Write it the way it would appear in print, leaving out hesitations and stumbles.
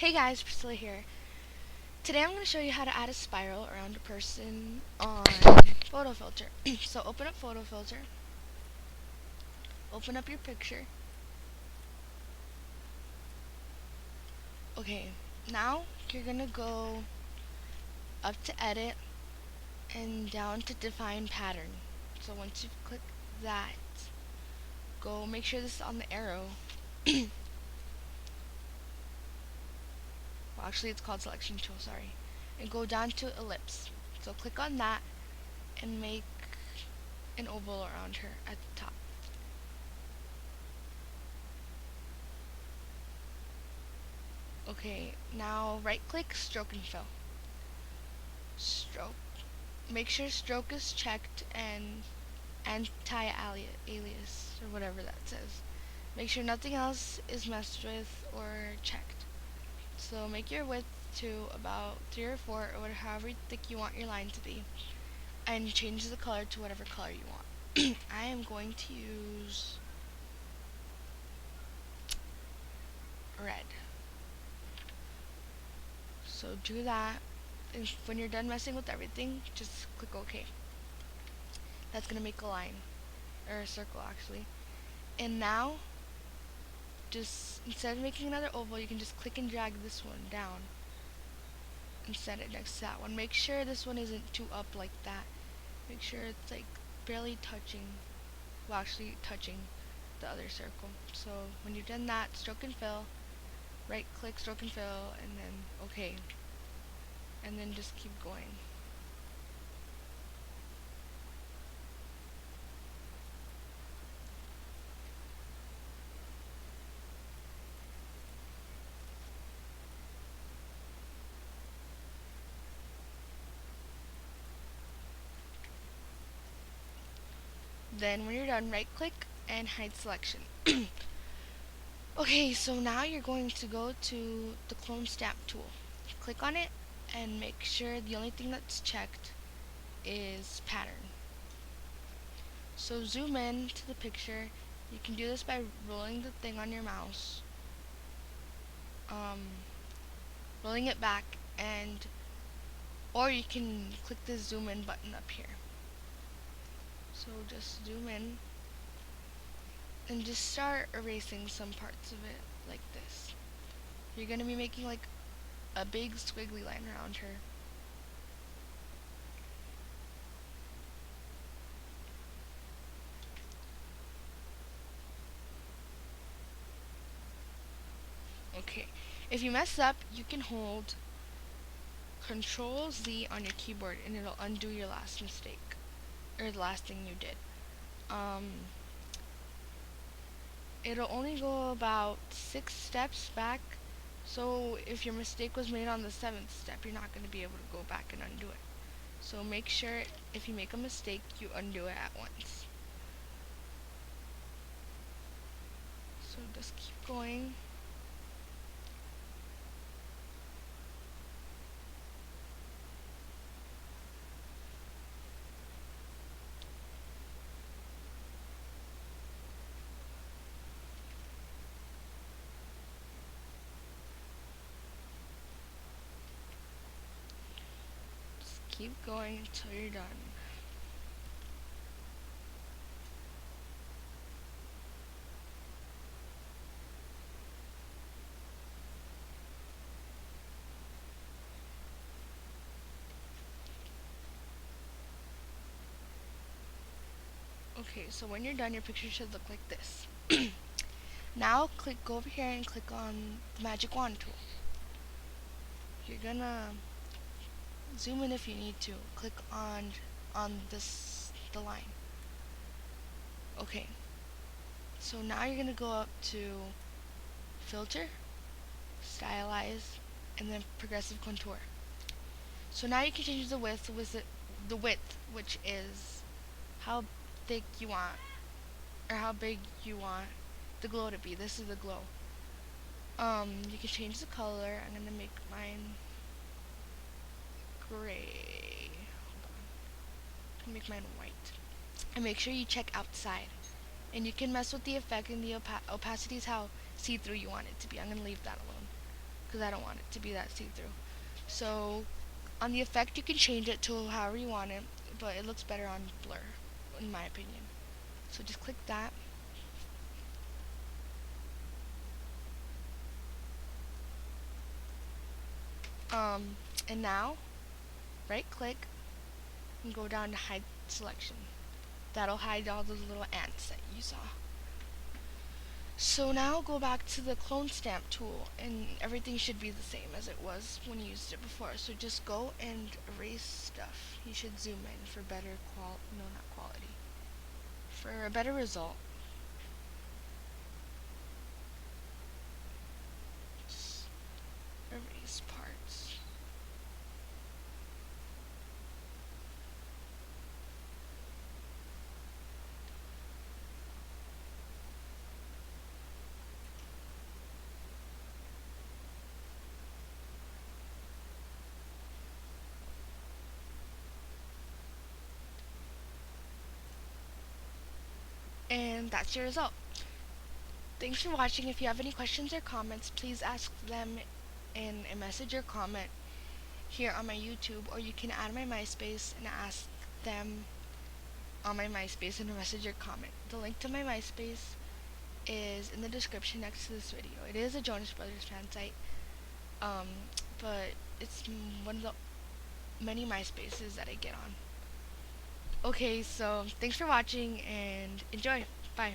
Hey guys, Priscila here. Today I'm going to show you how to add a spiral around a person on Photofiltre. So open up Photofiltre, open up your picture. Okay, now you're going to go up to edit and down to define pattern. So once you've clicked that, go make sure this is on the arrow. Well, actually it's called selection tool, sorry. And go down to ellipse. So click on that and make an oval around her at the top. Okay, now right click stroke and fill. Stroke. Make sure stroke is checked and anti-alias or whatever that says. Make sure nothing else is messed with or checked. So make your width to about 3 or 4 or whatever, however thick you want your line to be, and change the color to whatever color you want. I am going to use red. So do that, and when you're done messing with everything, just click OK. That's gonna make a line, or a circle actually. And now, just instead of making another oval, you can just click and drag this one down and set it next to that one. Make sure this one isn't too up like that. Make sure it's like barely touching, well actually touching the other circle. So when you've done that, stroke and fill, right click stroke and fill, and then OK. And then just keep going. Then when you're done, right click and hide selection. Okay, so now you're going to go to the clone stamp tool. Click on it and make sure the only thing that's checked is pattern. So zoom in to the picture. You can do this by rolling the thing on your mouse, rolling it back, and or you can click the zoom in button up here. So just zoom in and just start erasing some parts of it like this. You're going to be making like a big squiggly line around her. Okay, if you mess up, you can hold Control Z on your keyboard and it'll undo your last mistake, or the last thing you did. It'll only go about 6 steps back, so if your mistake was made on the 7th step, you're not going to be able to go back and undo it. So make sure if you make a mistake, you undo it at once. So just keep going. Just keep going until you're done. Okay, so when you're done, your picture should look like this. Now go over here and click on the magic wand tool. You're gonna zoom in if you need to. Click on the line. Okay. So now you're gonna go up to filter, stylize, and then progressive contour. So now you can change the width which is how thick you want or how big you want the glow to be. This is the glow. You can change the color. I'm gonna make mine gray. Hold on. I'm gonna make mine white. And make sure you check outside. And you can mess with the effect and the opacity is how see-through you want it to be. I'm gonna leave that alone. because I don't want it to be that see-through. So on the effect, you can change it to however you want it, but it looks better on blur, in my opinion. So just click that. And now, right click and go down to hide selection. That'll hide all those little ants that you saw. So now go back to the clone stamp tool and everything should be the same as it was when you used it before. So just go and erase stuff. You should zoom in for better not quality. For a better result. Just erase parts. And that's your result. Thanks for watching. If you have any questions or comments, please ask them in a message or comment here on my YouTube, or you can add my MySpace and ask them on my MySpace in a message or comment. The link to my MySpace is in the description next to this video. It is a Jonas Brothers fan site, um, but it's one of the many MySpaces that I get on. Okay, so thanks for watching and enjoy. Bye.